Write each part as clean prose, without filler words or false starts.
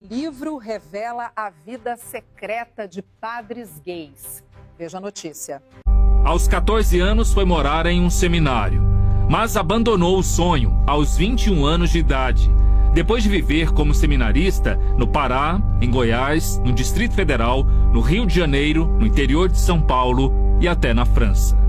Livro revela a vida secreta de padres gays. Veja a notícia. Aos 14 anos foi morar em um seminário, mas abandonou o sonho aos 21 anos de idade, depois de viver como seminarista no Pará, em Goiás, no Distrito Federal, no Rio de Janeiro, no interior de São Paulo e até na França.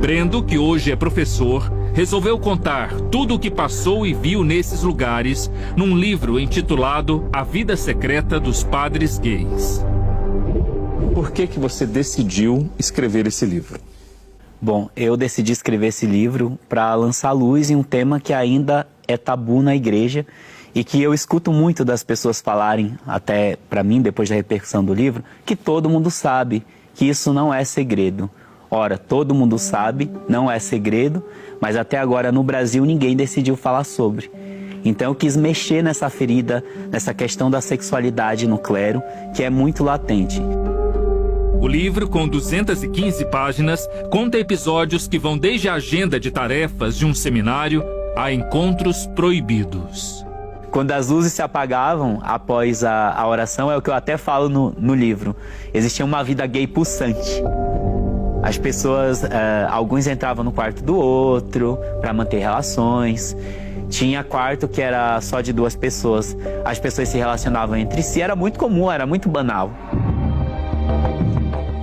Brendo, que hoje é professor, resolveu contar tudo o que passou e viu nesses lugares num livro intitulado A Vida Secreta dos Padres Gays. Por que você decidiu escrever esse livro? Bom, eu decidi escrever esse livro para lançar luz em um tema que ainda é tabu na igreja e que eu escuto muito das pessoas falarem, até para mim, depois da repercussão do livro, que todo mundo sabe que isso não é segredo. Ora, todo mundo sabe, não é segredo, mas até agora no Brasil ninguém decidiu falar sobre. Então eu quis mexer nessa ferida, nessa questão da sexualidade no clero, que é muito latente. O livro, com 215 páginas, conta episódios que vão desde a agenda de tarefas de um seminário a encontros proibidos. Quando as luzes se apagavam após a oração, é o que eu até falo no livro, existia uma vida gay pulsante. As pessoas, alguns entravam no quarto do outro para manter relações. Tinha quarto que era só de 2 pessoas. As pessoas se relacionavam entre si. Era muito comum, era muito banal.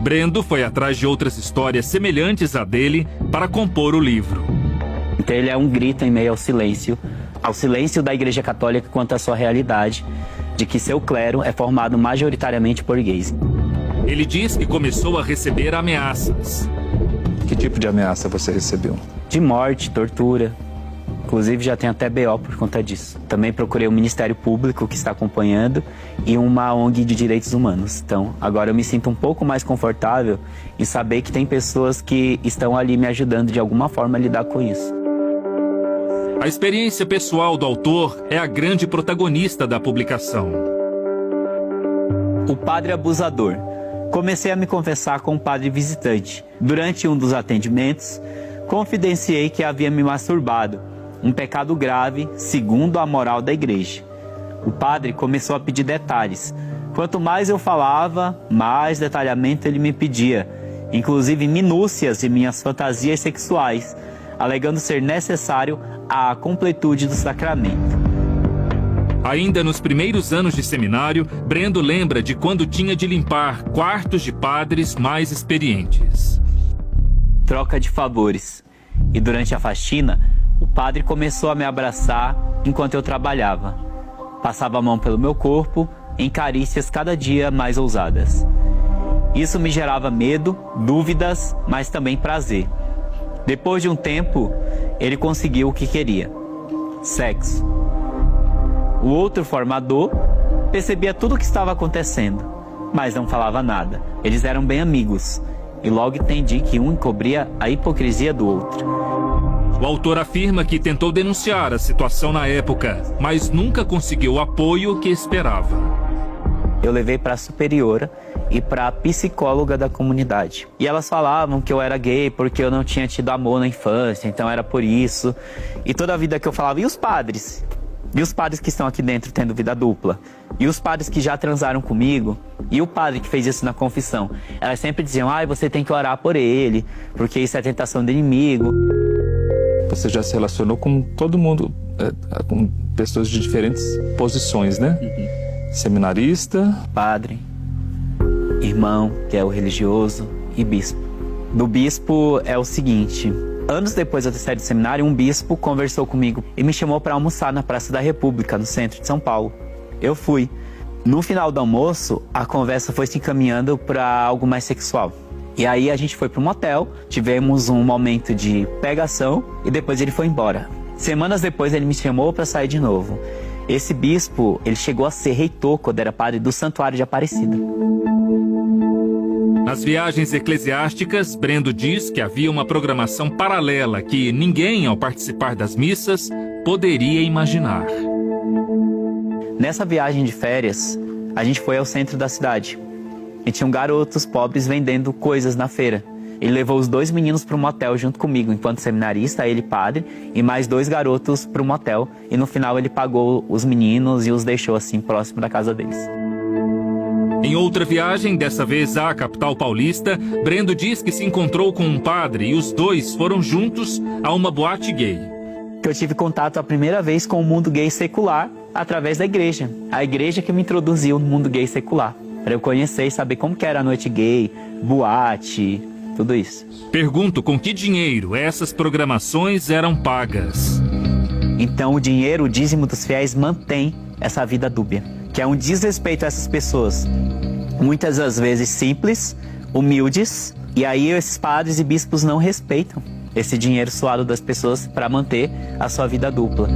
Brendo foi atrás de outras histórias semelhantes à dele para compor o livro. Então ele é um grito em meio ao silêncio da Igreja Católica quanto à sua realidade, de que seu clero é formado majoritariamente por gays. Ele diz que começou a receber ameaças. Que tipo de ameaça você recebeu? De morte, tortura. Inclusive já tem até BO por conta disso. Também procurei o Ministério Público, que está acompanhando, e uma ONG de direitos humanos. Então, agora eu me sinto um pouco mais confortável em saber que tem pessoas que estão ali me ajudando de alguma forma a lidar com isso. A experiência pessoal do autor é a grande protagonista da publicação. O padre abusador. Comecei a me confessar com um padre visitante. Durante um dos atendimentos, confidenciei que havia me masturbado, um pecado grave, segundo a moral da igreja. O padre começou a pedir detalhes. Quanto mais eu falava, mais detalhamento ele me pedia, inclusive minúcias de minhas fantasias sexuais, alegando ser necessário a completude do sacramento. Ainda nos primeiros anos de seminário, Brendo lembra de quando tinha de limpar quartos de padres mais experientes. Troca de favores. E durante a faxina, o padre começou a me abraçar enquanto eu trabalhava. Passava a mão pelo meu corpo, em carícias cada dia mais ousadas. Isso me gerava medo, dúvidas, mas também prazer. Depois de um tempo, ele conseguiu o que queria: sexo. O outro formador percebia tudo o que estava acontecendo, mas não falava nada. Eles eram bem amigos, e logo entendi que um encobria a hipocrisia do outro. O autor afirma que tentou denunciar a situação na época, mas nunca conseguiu o apoio que esperava. Eu levei para a superiora e para a psicóloga da comunidade. E elas falavam que eu era gay porque eu não tinha tido amor na infância, então era por isso. E toda a vida que eu falava, e os padres? E os padres que estão aqui dentro tendo vida dupla? E os padres que já transaram comigo? E o padre que fez isso na confissão? Elas sempre diziam, você tem que orar por ele, porque isso é tentação do inimigo. Você já se relacionou com todo mundo, com pessoas de diferentes posições, né? Uhum. Seminarista, padre, irmão, que é o religioso, e bispo. Do bispo é o seguinte: anos depois da terceira de seminário, um bispo conversou comigo e me chamou para almoçar na Praça da República, no centro de São Paulo. Eu fui. No final do almoço, a conversa foi se encaminhando para algo mais sexual. E aí a gente foi para um motel, tivemos um momento de pegação e depois ele foi embora. Semanas depois ele me chamou para sair de novo. Esse bispo, ele chegou a ser reitor quando era padre do Santuário de Aparecida. Nas viagens eclesiásticas, Brendo diz que havia uma programação paralela que ninguém, ao participar das missas, poderia imaginar. Nessa viagem de férias, a gente foi ao centro da cidade. E tinham garotos pobres vendendo coisas na feira. Ele levou os 2 meninos para um motel junto comigo, enquanto seminarista, ele padre, e mais 2 garotos para o motel. E no final ele pagou os meninos e os deixou assim próximo da casa deles. Em outra viagem, dessa vez à capital paulista, Brendo diz que se encontrou com um padre e os dois foram juntos a uma boate gay. Que eu tive contato a primeira vez com o mundo gay secular através da igreja. A igreja que me introduziu no mundo gay secular, para eu conhecer e saber como que era a noite gay, boate, tudo isso. Pergunto com que dinheiro essas programações eram pagas. Então o dinheiro, o dízimo dos fiéis, mantém essa vida dúbia, que é um desrespeito a essas pessoas, muitas das vezes simples, humildes, e aí esses padres e bispos não respeitam esse dinheiro suado das pessoas para manter a sua vida dupla.